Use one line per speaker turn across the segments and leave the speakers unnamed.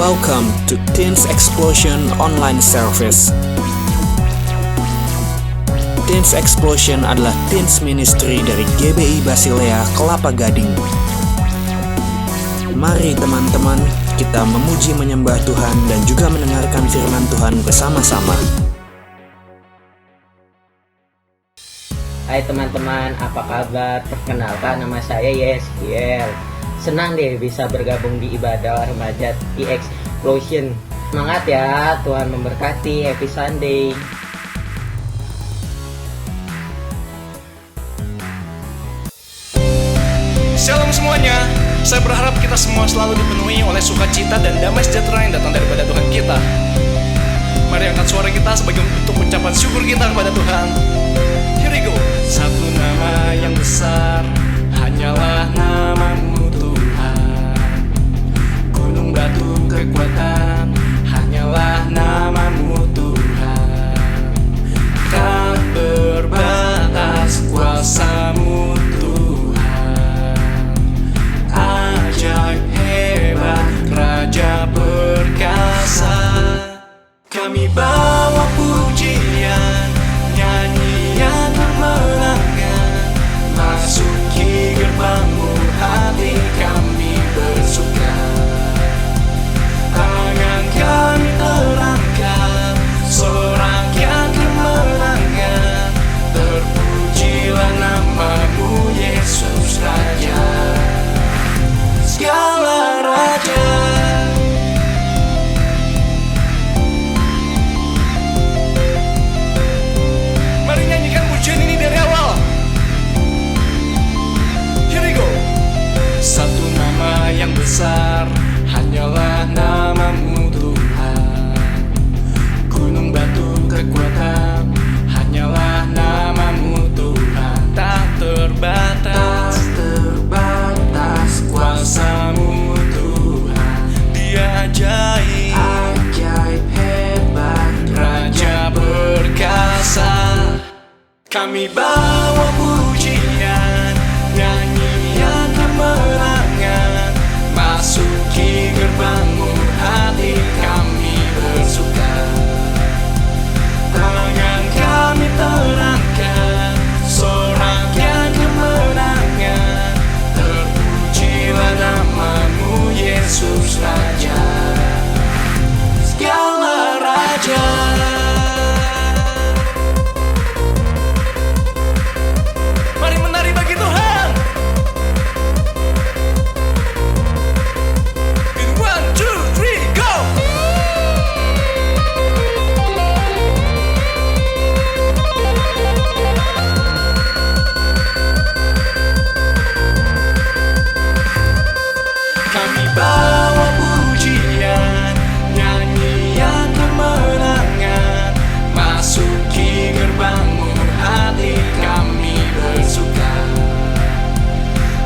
Welcome to Teens Explosion Online Service. Teens Explosion adalah teens ministry dari GBI Basilea Kelapa Gading. Mari teman-teman, kita memuji menyembah Tuhan dan juga mendengarkan firman Tuhan bersama-sama.
Hai teman-teman, apa kabar? Perkenalkan, nama saya Yeskiel. Senang deh bisa bergabung di ibadah remaja T-Explosion. Semangat ya, Tuhan memberkati. Happy Sunday.
Shalom semuanya, saya berharap kita semua selalu dipenuhi oleh sukacita dan damai sejahtera yang datang daripada Tuhan kita. Mari angkat suara kita sebagai bentuk ucapan syukur kita kepada Tuhan. Here we go. Satu nama yang besar, hanyalah namamu Tuhan. Gunung batu kekuatan, hanyalah namamu Tuhan. Tak berbatas kuasamu Tuhan. Ajaib hebat, Raja perkasa. Kami bawa pujian, nyanyian kemenangan, masuki gerbangmu, hati kami bersuka. Tangan kami terangkat, sorakan kemenangan, terpujilah namamu Yesus Raja, segala Raja. Mari nyanyikan pujian ini dari awal. Here we go. Satu nama yang besar, hanyalah namamu Tuhan. Gunung batu kekuatan, hanyalah namamu Tuhan. Tak terbatas kuasamu Tuhan. Dia ajaib hebat, Raja perkasa. Kami bawa pujian, nyanyian kemenangan, masuki gerbangmu, hati kami bersuka. Tangan kami terangkat, sorakan kemenangan, terpujilah namamu Yesus Raja, segala Raja. Mari menari bagi Tuhan. In 1, 2, 3, go! Kami bawa pujian, nyanyian kemenangan, masuki gerbangmu, hati kami bersuka.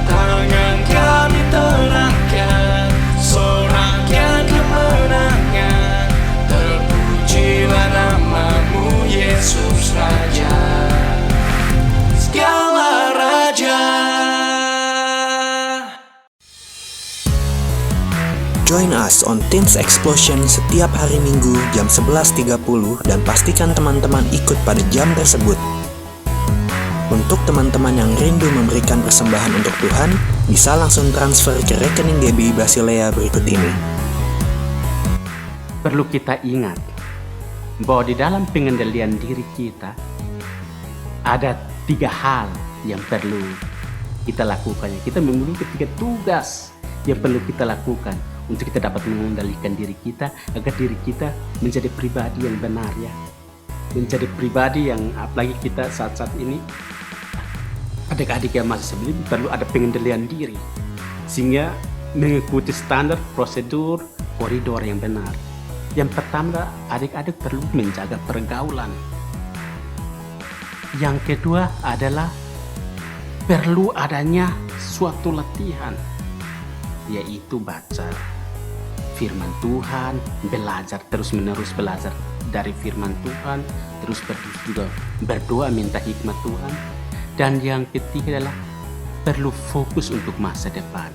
Tangan kami terangkat, sorakan kemenangan, terpujilah namamu Yesus Raja, segala Raja.
Join us on Teens Explosion setiap hari Minggu jam 11.30 dan pastikan teman-teman ikut pada jam tersebut. Untuk teman-teman yang rindu memberikan persembahan untuk Tuhan, bisa langsung transfer ke rekening GBI Basilea berikut ini.
Perlu kita ingat bahwa di dalam pengendalian diri kita ada 3 hal yang perlu kita lakukan. Kita memiliki 3 tugas yang perlu kita lakukan untuk kita dapat mengendalikan diri kita agar diri kita menjadi pribadi yang benar, ya, menjadi pribadi yang, apalagi kita saat-saat ini adik-adik yang masih sebelum, perlu ada pengendalian diri sehingga mengikuti standar, prosedur, koridor yang benar. Yang pertama, adik-adik perlu menjaga pergaulan. Yang kedua adalah perlu adanya suatu latihan, yaitu baca firman Tuhan, belajar terus-menerus belajar dari firman Tuhan, terus juga berdoa minta hikmat Tuhan. Dan yang ketiga adalah perlu fokus untuk masa depan.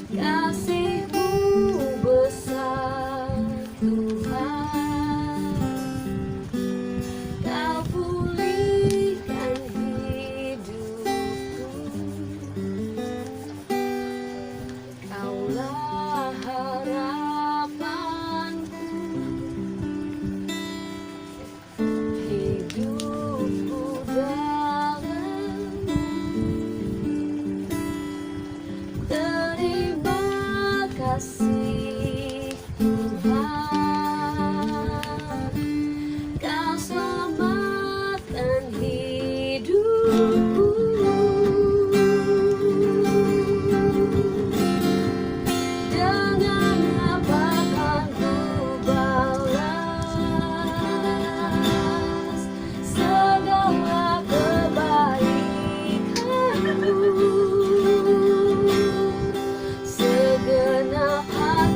Kasih-Mu besar Tuhan, Kau pulihkan hidupku. Kaulah harapanku, hidupku dalam-Mu. Terima kasih Tuhan, Kau selamatkan hidupku. Dengan apa akan ku balas segala kebaikan-Mu? Segenap hati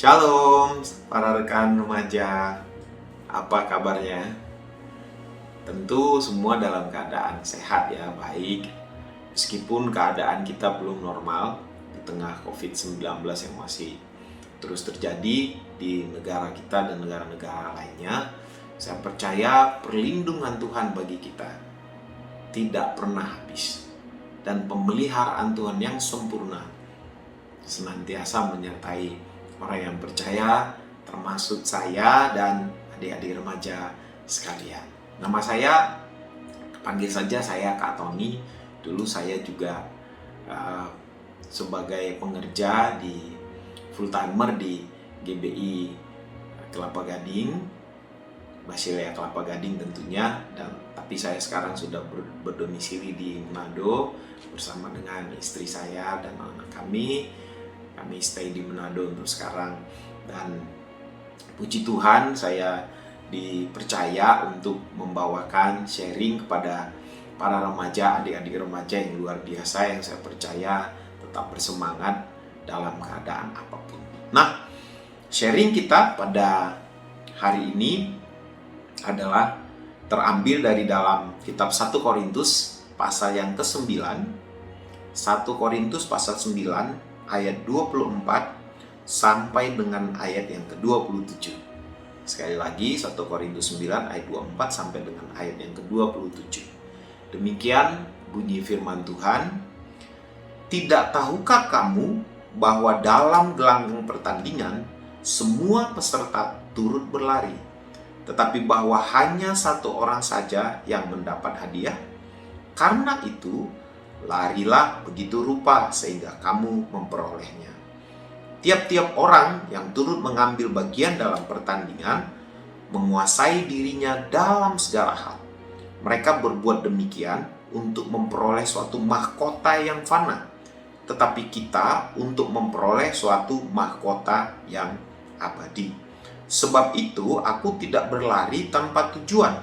Shalom para rekan remaja, apa kabarnya? Tentu semua dalam keadaan sehat ya, baik. Meskipun keadaan kita belum normal di tengah COVID-19 yang masih terus terjadi di negara kita dan negara-negara lainnya, saya percaya perlindungan Tuhan bagi kita tidak pernah habis. Dan pemeliharaan Tuhan yang sempurna senantiasa menyertai orang yang percaya, termasuk saya dan adik-adik remaja sekalian. Nama saya, panggil saja saya Kak Tony. Dulu saya juga sebagai pengerja di full timer di GBI Kelapa Gading, Basilea Kelapa Gading tentunya. Tapi saya sekarang sudah berdomisili di Manado bersama dengan istri saya dan anak kami. Kami stay di Manado untuk sekarang, dan puji Tuhan saya dipercaya untuk membawakan sharing kepada para remaja, adik-adik remaja yang luar biasa yang saya percaya tetap bersemangat dalam keadaan apapun. Nah, sharing kita pada hari ini adalah terambil dari dalam kitab 1 Korintus pasal yang ke-9. 1 Korintus pasal 9 ayat 24 sampai dengan ayat yang ke-27. Sekali lagi 1 Korintus 9 ayat 24 sampai dengan ayat yang ke-27. Demikian bunyi firman Tuhan. Tidak tahukah kamu bahwa dalam gelanggang pertandingan semua peserta turut berlari, tetapi bahwa hanya satu orang saja yang mendapat hadiah? Karena itu larilah begitu rupa sehingga kamu memperolehnya. Tiap-tiap orang yang turut mengambil bagian dalam pertandingan menguasai dirinya dalam segala hal. Mereka berbuat demikian untuk memperoleh suatu mahkota yang fana, tetapi kita untuk memperoleh suatu mahkota yang abadi. Sebab itu aku tidak berlari tanpa tujuan,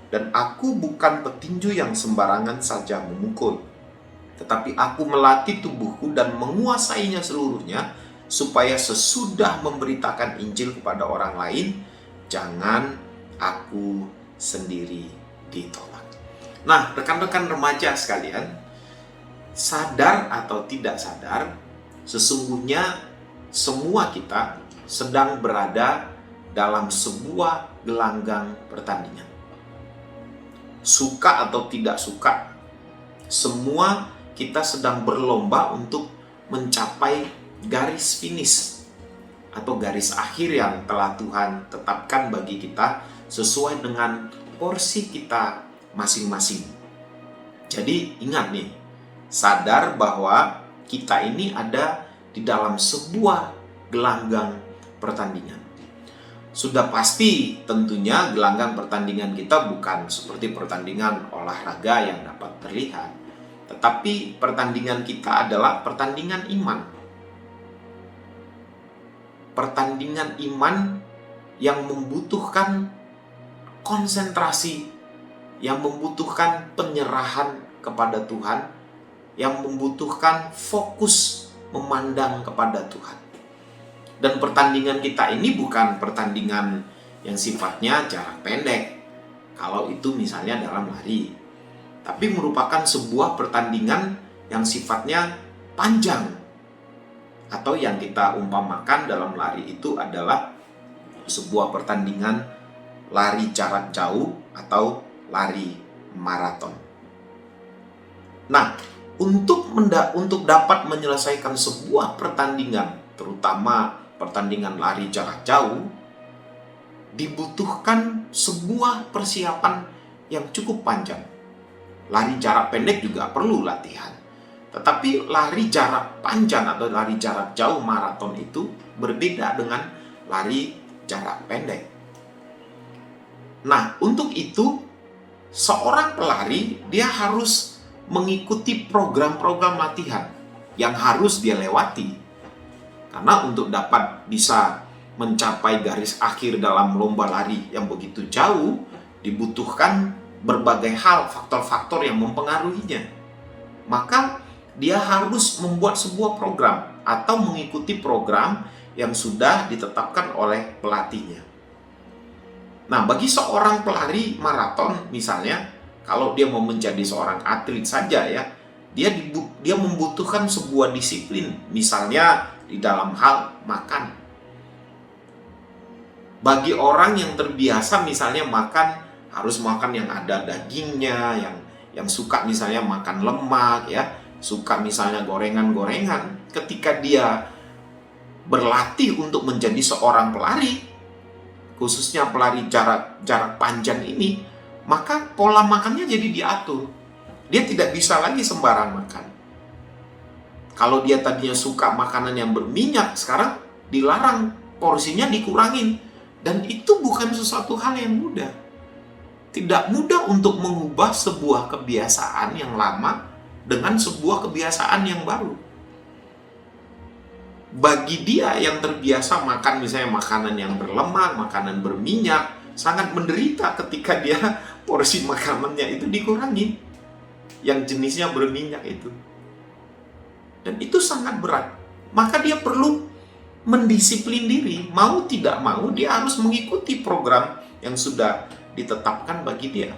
dan aku bukan petinju yang sembarangan saja memukul. Tetapi aku melatih tubuhku dan menguasainya seluruhnya, supaya sesudah memberitakan Injil kepada orang lain, jangan aku sendiri ditolak. Nah, rekan-rekan remaja sekalian, sadar atau tidak sadar, sesungguhnya semua kita sedang berada dalam sebuah gelanggang pertandingan. Suka atau tidak suka, semua kita sedang berlomba untuk mencapai garis finish atau garis akhir yang telah Tuhan tetapkan bagi kita sesuai dengan porsi kita masing-masing. Jadi ingat nih, sadar bahwa kita ini ada di dalam sebuah gelanggang pertandingan. Sudah pasti tentunya gelanggang pertandingan kita bukan seperti pertandingan olahraga yang dapat terlihat, tetapi pertandingan kita adalah pertandingan iman. Pertandingan iman yang membutuhkan konsentrasi, yang membutuhkan penyerahan kepada Tuhan, yang membutuhkan fokus memandang kepada Tuhan. Dan pertandingan kita ini bukan pertandingan yang sifatnya jarak pendek, kalau itu misalnya dalam lari, tapi merupakan sebuah pertandingan yang sifatnya panjang, atau yang kita umpamakan dalam lari itu adalah sebuah pertandingan lari jarak jauh atau lari maraton. Nah, untuk dapat menyelesaikan sebuah pertandingan, terutama pertandingan lari jarak jauh, dibutuhkan sebuah persiapan yang cukup panjang. Lari jarak pendek juga perlu latihan. Tetapi lari jarak panjang atau lari jarak jauh maraton itu berbeda dengan lari jarak pendek. Nah, untuk itu seorang pelari dia harus mengikuti program-program latihan yang harus dia lewati. Karena untuk dapat bisa mencapai garis akhir dalam lomba lari yang begitu jauh, dibutuhkan berbagai hal, faktor-faktor yang mempengaruhinya. Maka dia harus membuat sebuah program atau mengikuti program yang sudah ditetapkan oleh pelatihnya. Nah, bagi seorang pelari maraton misalnya, kalau dia mau menjadi seorang atlet saja ya, dia membutuhkan sebuah disiplin, misalnya di dalam hal makan. Bagi orang yang terbiasa misalnya harus makan yang ada dagingnya, yang suka misalnya makan lemak ya, suka misalnya gorengan-gorengan, ketika dia berlatih untuk menjadi seorang pelari, khususnya pelari jarak panjang ini, maka pola makannya jadi diatur. Dia tidak bisa lagi sembarang makan. Kalau dia tadinya suka makanan yang berminyak, sekarang dilarang, porsinya dikurangin. Dan itu bukan sesuatu hal yang mudah. Tidak mudah untuk mengubah sebuah kebiasaan yang lama dengan sebuah kebiasaan yang baru. Bagi dia yang terbiasa makan misalnya makanan yang berlemak, makanan berminyak, sangat menderita ketika dia porsi makanannya itu dikurangi, yang jenisnya berminyak itu. Dan itu sangat berat. Maka dia perlu mendisiplin diri. Mau tidak mau dia harus mengikuti program yang sudah ditetapkan bagi dia.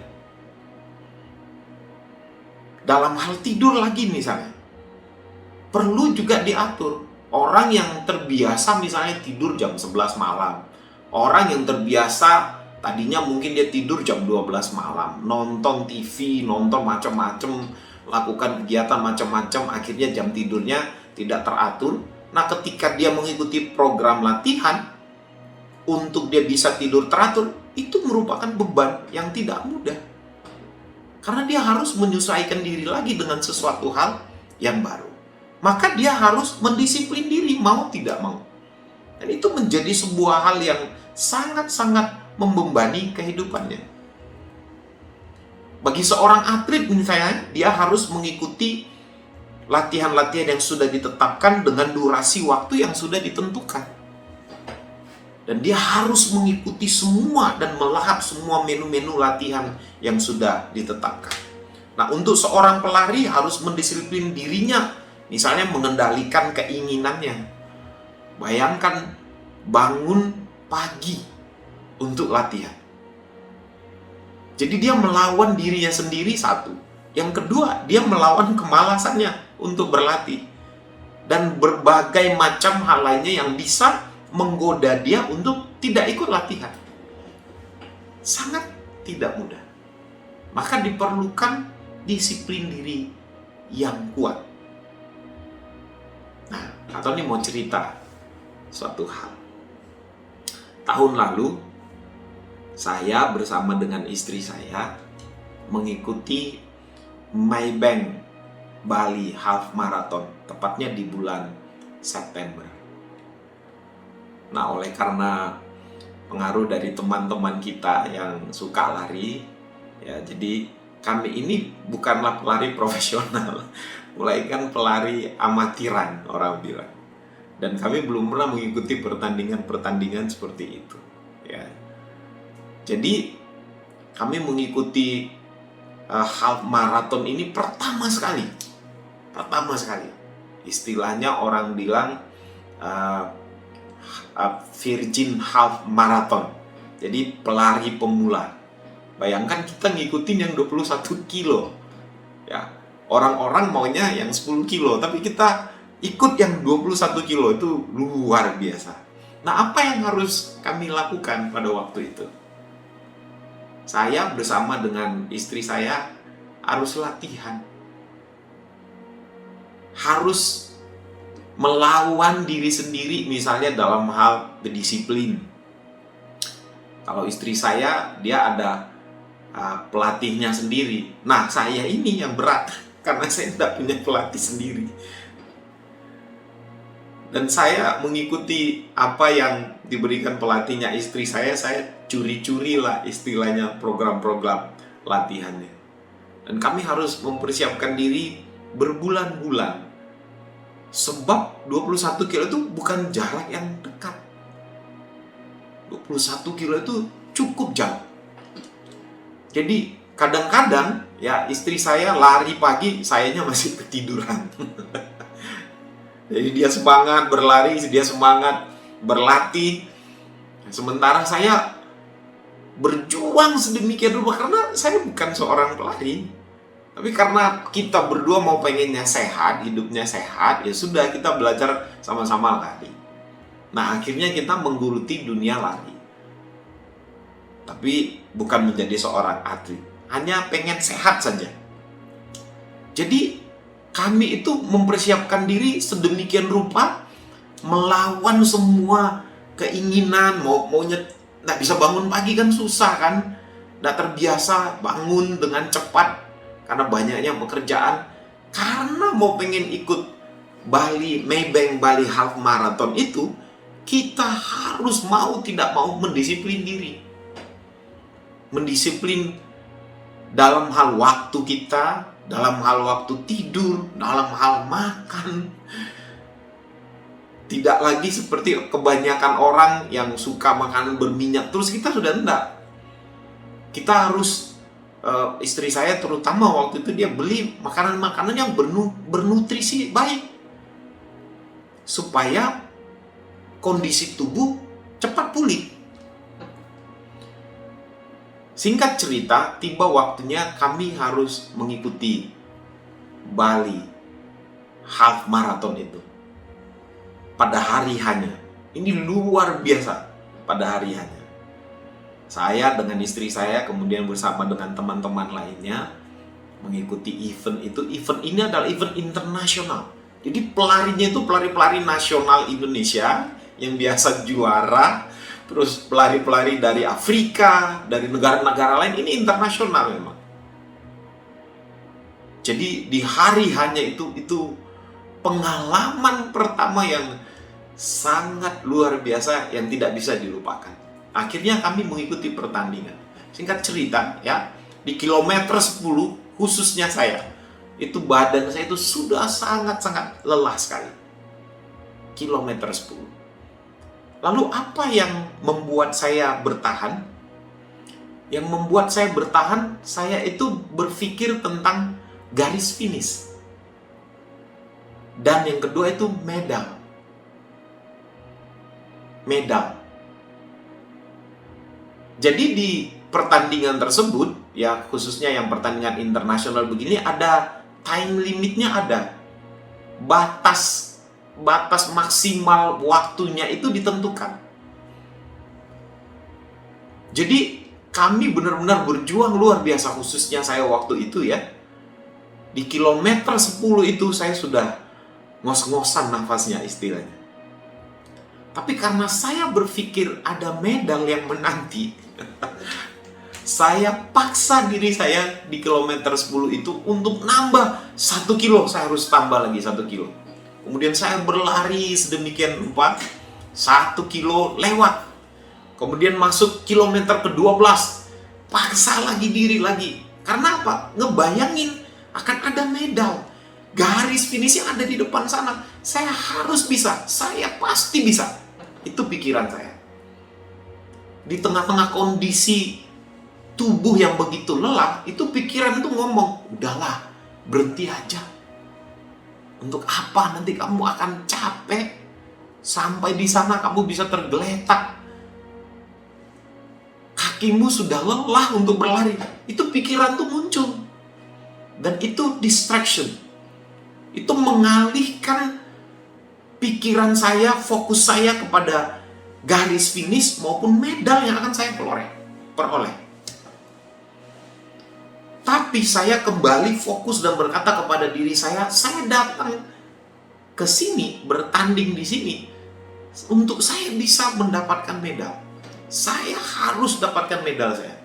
Dalam hal tidur lagi misalnya, perlu juga diatur. Orang yang terbiasa misalnya tidur jam 11 malam. Orang yang terbiasa tadinya mungkin dia tidur jam 12 malam. Nonton TV, nonton macam-macam, lakukan kegiatan macam-macam, akhirnya jam tidurnya tidak teratur. Nah, ketika dia mengikuti program latihan untuk dia bisa tidur teratur, itu merupakan beban yang tidak mudah. Karena dia harus menyesuaikan diri lagi dengan sesuatu hal yang baru. Maka dia harus mendisiplin diri, mau tidak mau. Dan itu menjadi sebuah hal yang sangat-sangat membebani kehidupannya. Bagi seorang atlet misalnya, dia harus mengikuti latihan-latihan yang sudah ditetapkan dengan durasi waktu yang sudah ditentukan. Dan dia harus mengikuti semua dan melahap semua menu-menu latihan yang sudah ditetapkan. Nah, untuk seorang pelari harus mendisiplin dirinya, misalnya mengendalikan keinginannya. Bayangkan bangun pagi untuk latihan. Jadi dia melawan dirinya sendiri satu. Yang kedua, dia melawan kemalasannya untuk berlatih. Dan berbagai macam hal lainnya yang bisa menggoda dia untuk tidak ikut latihan. Sangat tidak mudah. Maka diperlukan disiplin diri yang kuat. Nah, atau ini mau cerita suatu hal. Tahun lalu, saya bersama dengan istri saya mengikuti Maybank Bali Half Marathon, tepatnya di bulan September. Nah, oleh karena pengaruh dari teman-teman kita yang suka lari, ya, jadi kami ini bukanlah pelari profesional, melainkan pelari amatiran orang bilang. Dan kami belum pernah mengikuti pertandingan-pertandingan seperti itu. Ya. Jadi kami mengikuti half marathon ini pertama sekali. Istilahnya orang bilang virgin half marathon. Jadi pelari pemula. Bayangkan kita ngikutin yang 21 kilo. Ya. Orang-orang maunya yang 10 kilo, tapi kita ikut yang 21 kilo, itu luar biasa. Nah, apa yang harus kami lakukan pada waktu itu? Saya bersama dengan istri saya harus latihan. Harus melawan diri sendiri, misalnya dalam hal berdisiplin. Kalau istri saya, dia ada pelatihnya sendiri. Nah, saya ini yang berat, karena saya tidak punya pelatih sendiri. Dan saya mengikuti apa yang diberikan pelatihnya istri saya curi-curi lah istilahnya program-program latihannya. Dan kami harus mempersiapkan diri berbulan-bulan. Sebab 21 kilo itu bukan jarak yang dekat. 21 kilo itu cukup jauh. Jadi kadang-kadang ya istri saya lari pagi, sayanya masih ketiduran. Jadi dia semangat berlari, dia semangat berlatih. Sementara saya berjuang sedemikian rupa karena saya bukan seorang pelari. Tapi karena kita berdua mau pengennya sehat, hidupnya sehat, ya sudah kita belajar sama-sama lari. Nah, akhirnya kita menggeluti dunia lari. Tapi bukan menjadi seorang atlet, hanya pengen sehat saja. Jadi kami itu mempersiapkan diri sedemikian rupa melawan semua keinginan, maunya nggak bisa bangun pagi kan susah kan, nggak terbiasa bangun dengan cepat karena banyaknya pekerjaan. Karena mau pengen ikut Maybank Bali Half Marathon itu, kita harus mau tidak mau mendisiplin diri, mendisiplin dalam hal waktu kita, dalam hal waktu tidur, dalam hal makan. Tidak lagi seperti kebanyakan orang yang suka makanan berminyak terus, kita sudah enggak. Kita harus, istri saya terutama waktu itu dia beli makanan-makanan yang bernutrisi baik supaya kondisi tubuh cepat pulih. Singkat cerita, tiba waktunya kami harus mengikuti Bali Half Marathon itu. Pada hari hanya. Ini luar biasa pada hari hanya. Saya dengan istri saya kemudian bersama dengan teman-teman lainnya mengikuti event itu. Event ini adalah event internasional. Jadi pelarinya itu pelari-pelari nasional Indonesia yang biasa juara. Terus pelari-pelari dari Afrika, dari negara-negara lain, ini internasional memang. Jadi di hari hanya itu pengalaman pertama yang sangat luar biasa yang tidak bisa dilupakan. Akhirnya kami mengikuti pertandingan. Singkat cerita ya, di kilometer 10 khususnya saya, itu badan saya itu sudah sangat-sangat lelah sekali. Kilometer 10. Lalu apa yang membuat saya bertahan? Yang membuat saya bertahan, saya itu berpikir tentang garis finish. Dan yang kedua itu medal. Jadi di pertandingan tersebut, ya khususnya yang pertandingan internasional begini, ada time limitnya, ada batas maksimal waktunya itu ditentukan. Jadi kami benar-benar berjuang luar biasa, khususnya saya waktu itu ya. Di kilometer 10 itu saya sudah ngos-ngosan nafasnya istilahnya. Tapi karena saya berpikir ada medal yang menanti, saya paksa diri saya di kilometer 10 itu untuk nambah 1 kilo. Saya harus tambah lagi 1 kilo. Kemudian saya berlari sedemikian rupa, 1 kilo lewat. Kemudian masuk kilometer ke-12, paksa lagi diri lagi. Karena apa? Ngebayangin akan ada medal. Garis finish yang ada di depan sana. Saya harus bisa, saya pasti bisa. Itu pikiran saya. Di tengah-tengah kondisi tubuh yang begitu lelah, itu pikiran itu ngomong, udahlah, berhenti aja. Untuk apa nanti kamu akan capek? Sampai di sana kamu bisa tergeletak. Kakimu sudah lelah untuk berlari. Itu pikiran tuh muncul. Dan itu distraction. Itu mengalihkan pikiran saya, fokus saya kepada garis finish maupun medal yang akan saya peroleh. Tapi saya kembali fokus dan berkata kepada diri saya datang ke sini, bertanding di sini untuk saya bisa mendapatkan medal. Saya harus dapatkan medal saya.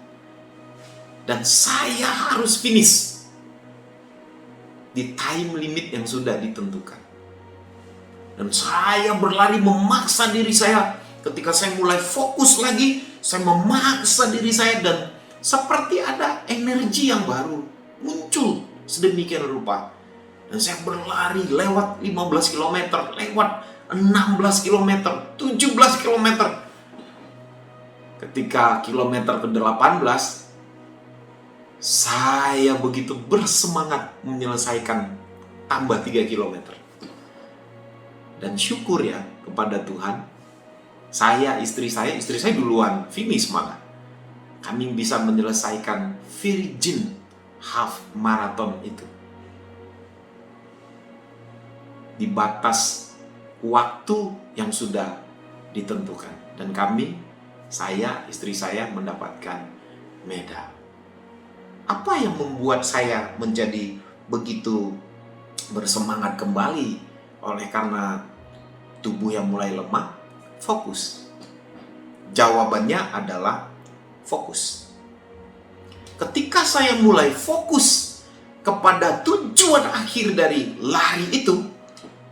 Dan saya harus finish di time limit yang sudah ditentukan. Dan saya berlari memaksa diri saya. Ketika saya mulai fokus lagi, saya memaksa diri saya dan seperti ada energi yang baru muncul sedemikian rupa. Dan saya berlari lewat 15 km, lewat 16 km, 17 km. Ketika kilometer ke-18, saya begitu bersemangat menyelesaikan tambah 3 km. Dan syukur ya kepada Tuhan, istri saya duluan finish malah. Kami bisa menyelesaikan Virgin Half Marathon itu di batas waktu yang sudah ditentukan. Dan istri saya mendapatkan medal. Apa yang membuat saya menjadi begitu bersemangat kembali? Oleh karena tubuh yang mulai lemah, fokus. Jawabannya adalah fokus. Ketika saya mulai fokus kepada tujuan akhir dari lari itu,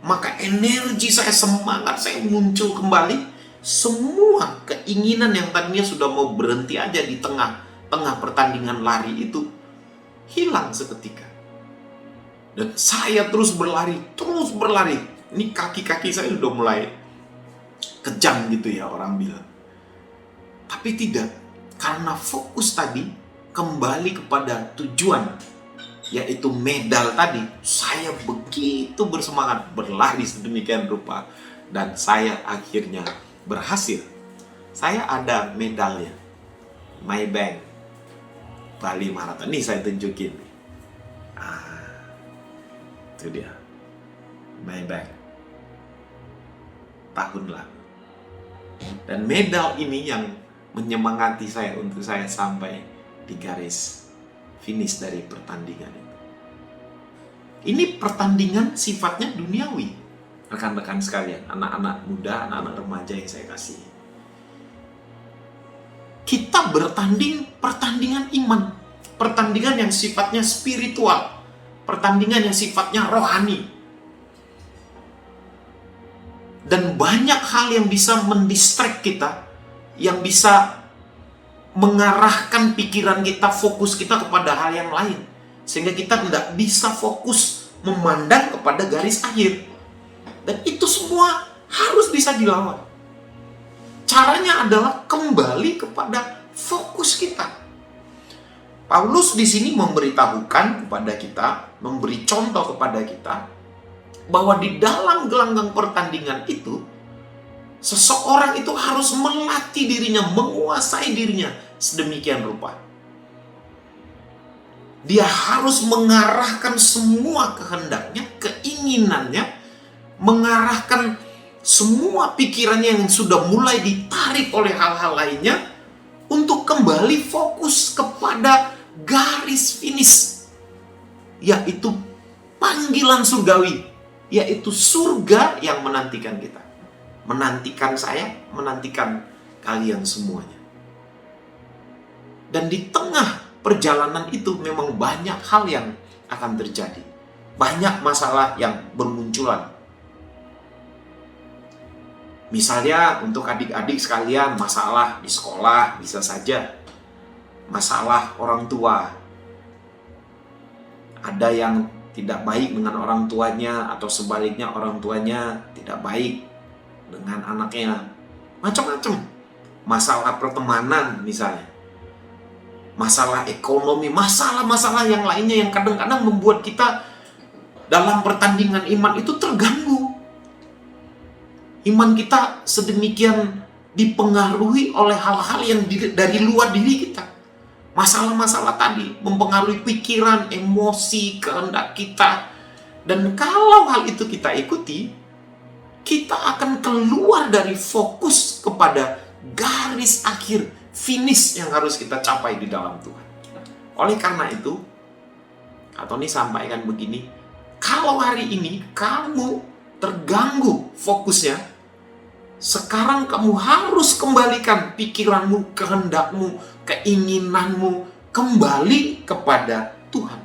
maka energi saya, semangat saya muncul kembali. Semua keinginan yang tadinya sudah mau berhenti aja di tengah pertandingan lari itu hilang seketika. Dan saya terus berlari. Ini kaki-kaki saya sudah mulai kejang gitu ya orang bilang. Tapi tidak, karena fokus tadi kembali kepada tujuan, yaitu medal tadi. Saya begitu bersemangat berlari sedemikian rupa, dan saya akhirnya berhasil. Saya ada medalnya, Maybank Bali Marathon. Ini saya tunjukin. Itu dia, Maybank tahun lalu. Dan medal ini yang menyemangati saya untuk saya sampai di garis finish dari pertandingan itu. Ini pertandingan sifatnya duniawi, rekan-rekan sekalian, anak-anak muda, anak-anak remaja yang saya kasih. Kita bertanding pertandingan iman, pertandingan yang sifatnya spiritual, pertandingan yang sifatnya rohani. Dan banyak hal yang bisa mendistract kita, yang bisa mengarahkan pikiran kita, fokus kita kepada hal yang lain, sehingga kita tidak bisa fokus memandang kepada garis akhir. Dan itu semua harus bisa dilawan. Caranya adalah kembali kepada fokus kita. Paulus di sini memberitahukan kepada kita, memberi contoh kepada kita, bahwa di dalam gelanggang pertandingan itu, seseorang itu harus melatih dirinya, menguasai dirinya sedemikian rupa. Dia harus mengarahkan semua kehendaknya, keinginannya, mengarahkan semua pikirannya yang sudah mulai ditarik oleh hal-hal lainnya untuk kembali fokus kepada garis finish, yaitu panggilan surgawi, yaitu surga yang menantikan kita, menantikan saya, menantikan kalian semuanya. Dan di tengah perjalanan itu memang banyak hal yang akan terjadi, banyak masalah yang bermunculan. Misalnya untuk adik-adik sekalian, masalah di sekolah bisa saja, masalah orang tua, ada yang tidak baik dengan orang tuanya, atau sebaliknya orang tuanya tidak baik dengan anaknya, macam-macam. Masalah pertemanan misalnya, masalah ekonomi, masalah-masalah yang lainnya yang kadang-kadang membuat kita dalam pertandingan iman itu terganggu. Iman kita sedemikian dipengaruhi oleh hal-hal yang dari luar diri kita. Masalah-masalah tadi mempengaruhi pikiran, emosi, kehendak kita. Dan kalau hal itu kita ikuti, kita akan keluar dari fokus kepada garis akhir, finish yang harus kita capai di dalam Tuhan. Oleh karena itu, Tony sampaikan begini, kalau hari ini kamu terganggu fokusnya, sekarang kamu harus kembalikan pikiranmu, kehendakmu, keinginanmu kembali kepada Tuhan.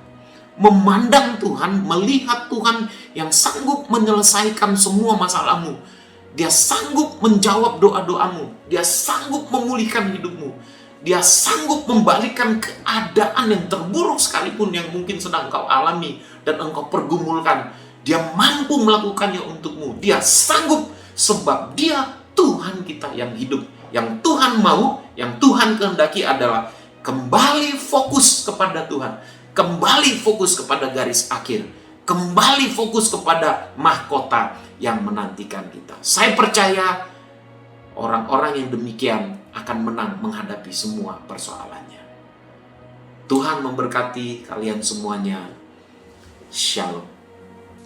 Memandang Tuhan, melihat Tuhan yang sanggup menyelesaikan semua masalahmu. Dia sanggup menjawab doa-doamu. Dia sanggup memulihkan hidupmu. Dia sanggup membalikkan keadaan yang terburuk sekalipun yang mungkin sedang engkau alami dan engkau pergumulkan. Dia mampu melakukannya untukmu. Dia sanggup, sebab dia Tuhan kita yang hidup. Yang Tuhan mau, yang Tuhan kehendaki adalah kembali fokus kepada Tuhan. Kembali fokus kepada garis akhir. Kembali fokus kepada mahkota yang menantikan kita. Saya percaya orang-orang yang demikian akan menang menghadapi semua persoalannya. Tuhan memberkati kalian semuanya. Shalom.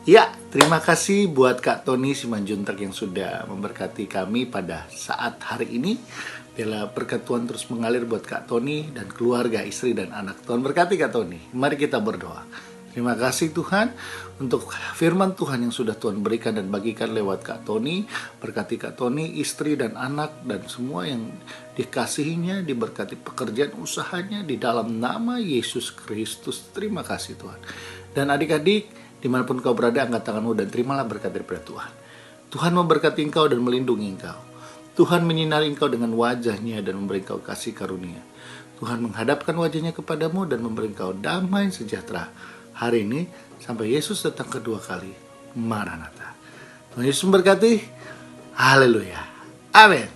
Ya, terima kasih buat Kak Tony Simanjuntak yang sudah memberkati kami pada saat hari ini. Biarlah berkat Tuhan terus mengalir buat Kak Tony dan keluarga, istri dan anak. Tuhan berkati Kak Tony. Mari kita berdoa. Terima kasih Tuhan untuk firman Tuhan yang sudah Tuhan berikan dan bagikan lewat Kak Tony. Berkati Kak Tony, istri dan anak dan semua yang dikasihinya, diberkati pekerjaan usahanya di dalam nama Yesus Kristus. Terima kasih Tuhan. Dan adik-adik, dimanapun kau berada, angkat tanganmu dan terimalah berkat daripada Tuhan. Tuhan memberkati engkau dan melindungi engkau. Tuhan menyinari engkau dengan wajahnya dan memberi engkau kasih karunia. Tuhan menghadapkan wajahnya kepadamu dan memberi engkau damai sejahtera hari ini sampai Yesus datang kedua kali. Maranatha. Tuhan Yesus memberkati. Haleluya. Amin.